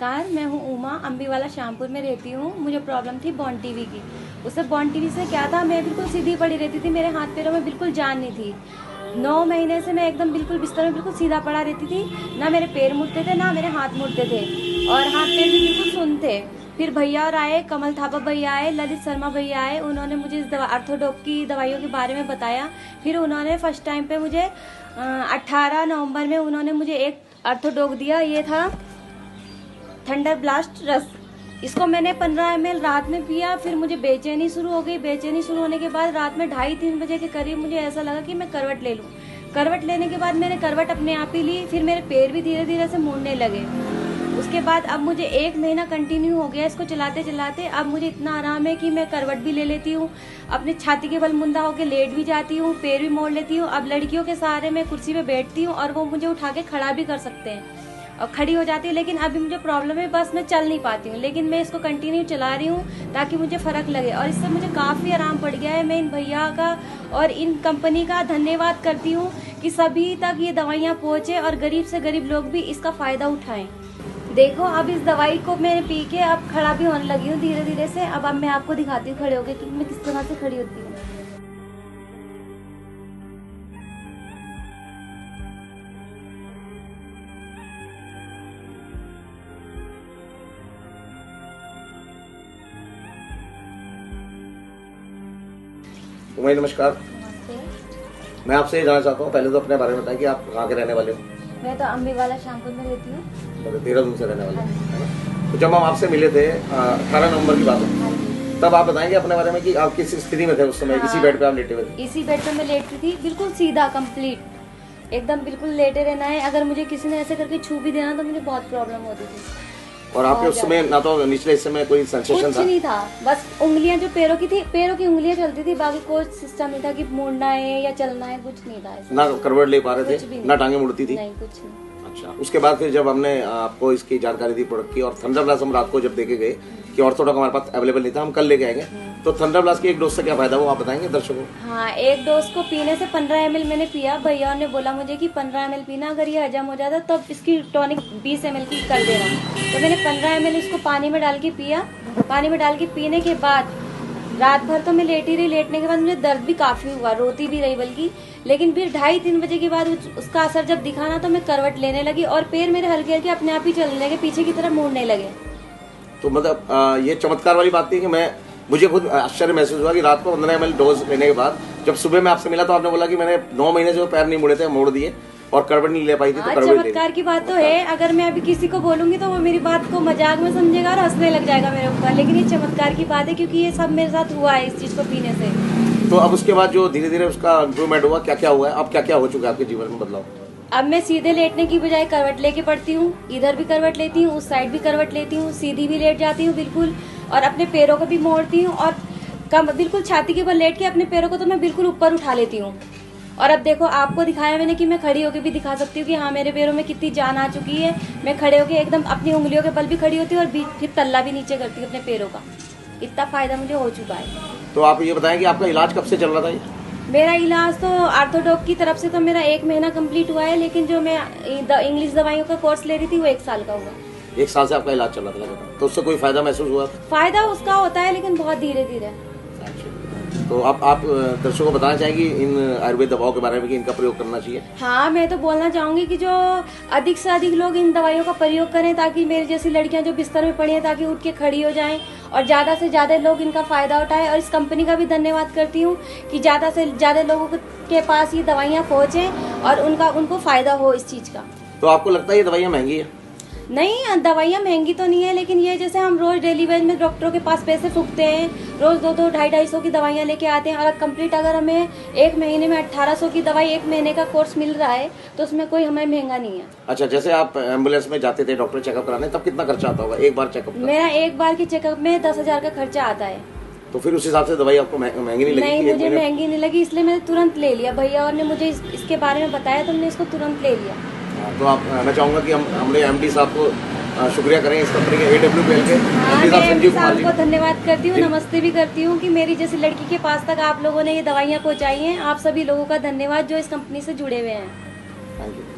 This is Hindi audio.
नमस्कार, मैं हूँ उमा, अम्बीवाला शामपुर में रहती हूँ। मुझे प्रॉब्लम थी बॉन टीवी की। उससे बॉन टीवी से क्या था, मैं बिल्कुल सीधी पड़ी रहती थी, मेरे हाथ पैरों में बिल्कुल जान नहीं थी। 9 महीने से मैं एकदम बिल्कुल बिस्तर में बिल्कुल सीधा पड़ा रहती थी, ना मेरे पैर मुड़ते थे ना मेरे हाथ मुड़ते थे, और हाथ पैर भी बिल्कुल सुन्न थे। फिर भैया और आए, कमल थापा भैया आए, ललित शर्मा भैया आए, उन्होंने मुझे इस ऑर्थोडॉक की दवाइयों के बारे में बताया। फिर उन्होंने फर्स्ट टाइम पे मुझे 18 नवंबर में उन्होंने मुझे एक ऑर्थोडॉक दिया। ये था थंडर ब्लास्ट रस। इसको मैंने 15 ml रात में पिया। फिर मुझे बेचैनी शुरू हो गई। बेचैनी शुरू होने के बाद रात में 2:30-3 बजे के करीब मुझे ऐसा लगा कि मैं करवट ले लूं। करवट लेने के बाद मैंने करवट अपने आप ही ली। फिर मेरे पैर भी धीरे धीरे से मुड़ने लगे। उसके बाद अब मुझे 1 महीना कंटिन्यू हो गया इसको चलाते चलाते। अब मुझे इतना आराम है कि मैं करवट भी ले लेती हूँ, अपनी छाती के बल मुंदा होकर लेट भी जाती हूँ, पैर भी मोड़ लेती हूँ। अब लड़कियों के सहारे मैं कुर्सी पे बैठती हूँ और वो मुझे उठा के खड़ा भी कर सकते हैं और खड़ी हो जाती है। लेकिन अभी मुझे प्रॉब्लम है, बस मैं चल नहीं पाती हूँ, लेकिन मैं इसको कंटिन्यू चला रही हूँ ताकि मुझे फर्क लगे, और इससे मुझे काफ़ी आराम पड़ गया है। मैं इन भैया का और इन कंपनी का धन्यवाद करती हूँ कि सभी तक ये दवाइयाँ पहुँचे और गरीब से गरीब लोग भी इसका फ़ायदा उठाएं। देखो, अब इस दवाई को मैंने पी के अब खड़ा भी होने लगी हूँ धीरे धीरे से। अब मैं आपको दिखाती हूँ खड़े होके कि मैं किस तरह से खड़ी होती हूँ। उमा जी नमस्कार। नमस्ते। मैं आपसे ये जानना चाहता हूँ, पहले तो अपने बारे में बताएं कि आप कहाँ के रहने वाले हो। मैं तो अम्बीवाला शामपुर में रहती हूँ। तो देहरादून से रहने वाले हैं। तो जब हम आपसे मिले थे 18 नवंबर की बात है, तब आप बताएंगे अपने बारे में कि आप किस स्थिति में थे उस समय। इसी बेड पे आप लेटे हुए थे? इसी बेड पे मैं लेटती थी, बिल्कुल सीधा कंप्लीट एकदम बिल्कुल लेटे रहना है। अगर मुझे किसी ने ऐसे करके छू भी देना तो मुझे बहुत प्रॉब्लम होती थी। और आपके उस समय ना तो निचले हिस्से में कोई सेंसेशन कुछ था? नहीं था, बस उंगलियां जो पैरों की थी, पैरों की उंगलियां चलती थी, बाकी कोई सिस्टम नहीं था कि मुड़ना है या चलना है, कुछ नहीं था ऐसा। ना करवट ले पा रहे थे, ना टांगे मुड़ती थी? नहीं, कुछ नहीं। अच्छा, उसके बाद फिर जब हमने आपको इसकी जानकारी दी प्रोडक्ट की, और थंडर ब्लास्ट हम रात को जब देके गए कि ऑर्थोडॉक हमारे पास अवेलेबल नहीं था, हम कल लेके आएंगे, तो थंडर ब्लास्ट की एक डोज से क्या फायदा हुआ आप बताएंगे दर्शकों को? हाँ, एक डोज को पीने से 15 ml मैंने पिया। भैया ने बोला मुझे कि 15 ml पीना, अगर ये हजम हो जाता तब इसकी टॉनिक 20 ml की कर देना। तो मैंने 15 ml इसको पानी में डाल के पिया। पानी में डाल के पीने के बाद रात भर तो मैं लेटी रही। लेटने के बाद मुझे दर्द भी काफी हुआ, रोती भी रही बल्कि। लेकिन फिर 2:30-3 बजे के बाद उसका असर जब दिखा ना, तो मैं करवट लेने लगी और पैर मेरे हल्के हल्के अपने आप ही चलने लगे, पीछे की तरफ मुड़ने लगे। तो मतलब ये चमत्कार वाली बात थी कि मुझे खुद आश्चर्य महसूस हुआ कि रात को 15 ml डोज लेने के बाद जब सुबह मैं आपसे मिला तो आपने बोला कि मैंने 9 महीने से वो पैर नहीं मुड़े थे, मोड़ दिए, और करवट नहीं ले पाई थी, तो करवट ले ली। चमत्कार की बात तो है। अगर मैं अभी किसी को बोलूंगी तो वो मेरी बात को मजाक में समझेगा और हंसने लग जाएगा मेरे ऊपर, लेकिन ये चमत्कार की बात है क्योंकि ये सब मेरे साथ हुआ है इस चीज को पीने से। तो अब उसके बाद जो धीरे धीरे उसका इम्प्रूवमेंट हुआ, क्या क्या हुआ है, अब क्या क्या हो चुका है आपके जीवन में बदलाव? अब मैं सीधे लेटने की बजाय करवट लेके पड़ती हूँ। इधर भी करवट लेती हूँ, उस साइड भी करवट लेती हूँ, सीधी भी लेट जाती हूँ बिल्कुल, और अपने पैरों को भी मोड़ती हूँ, और बिल्कुल छाती के बल लेट के अपने पैरों को तो मैं बिल्कुल ऊपर उठा लेती हूँ। और अब देखो, आपको दिखाया मैंने कि मैं खड़ी होकर भी दिखा सकती हूँ कि हाँ, मेरे पैरों में कितनी जान आ चुकी है। मैं खड़े होकर एकदम अपनी उंगलियों के बल भी खड़ी होती हूँ और फिर तल्ला भी नीचे करती हूँ अपने पैरों का। इतना फायदा मुझे हो चुका है। तो आप ये बताएं कि आपका इलाज कब से चल रहा था ये? मेरा इलाज तो ऑर्थोडॉक की तरफ से तो मेरा 1 महीना कंप्लीट हुआ है, लेकिन जो मैं इंग्लिश दवाइयों का कोर्स ले रही थी वो 1 साल का हुआ। 1 साल से आपका इलाज चल रहा था लगातार, तो उससे कोई फायदा महसूस हुआ? फायदा उसका होता है, लेकिन बहुत धीरे धीरे। तो आप दर्शकों को बताना चाहेंगे इन आयुर्वेद दवाओं के बारे में कि इनका प्रयोग करना चाहिए? हाँ, मैं तो बोलना चाहूंगी कि जो अधिक से अधिक लोग इन दवाइयों का प्रयोग करें, ताकि मेरी जैसी लड़कियां जो बिस्तर में पड़ी हैं ताकि उठ के खड़ी हो जाएं, और ज्यादा से ज्यादा लोग इनका फायदा उठाएं। और इस कंपनी का भी धन्यवाद करती हूँ कि ज्यादा से ज्यादा लोगों के पास ये दवाइयाँ पहुँचे और उनको फायदा हो इस चीज का। तो आपको लगता है ये दवाइयाँ महंगी है? नहीं, दवाइयाँ महंगी तो नहीं है, लेकिन ये जैसे हम रोज डेली वेज में डॉक्टरों के पास पैसे फूकते हैं, रोज 200, 250 की दवाइयाँ लेके आते हैं, और कंप्लीट अगर हमें 1 महीने में 1800 की दवाई 1 महीने का कोर्स मिल रहा है तो उसमें कोई हमें महंगा नहीं है। अच्छा, जैसे आप एम्बुलेंस में जाते थे डॉक्टर चेकअप कराने, तब कितना खर्चा आता होगा एक बार चेकअप का? मेरा एक बार के चेकअप में 10,000 का खर्चा आता है। तो फिर उस हिसाब से दवाई आपको महंगी नहीं लगी? नहीं, मुझे महंगी नहीं लगी, इसलिए मैंने तुरंत ले लिया। भैया और ने मुझे इसके बारे में बताया तो मैंने इसको तुरंत ले लिया। तो आप, मैं चाहूंगा कि हमने MD साहब को शुक्रिया करें इस कंपनी के AWPL के MD साहब को धन्यवाद करती हूँ, नमस्ते भी करती हूँ कि मेरी जैसी लड़की के पास तक आप लोगों ने ये दवाइयाँ पहुँचाई हैं। आप सभी लोगों का धन्यवाद जो इस कंपनी से जुड़े हुए हैं। Thank you.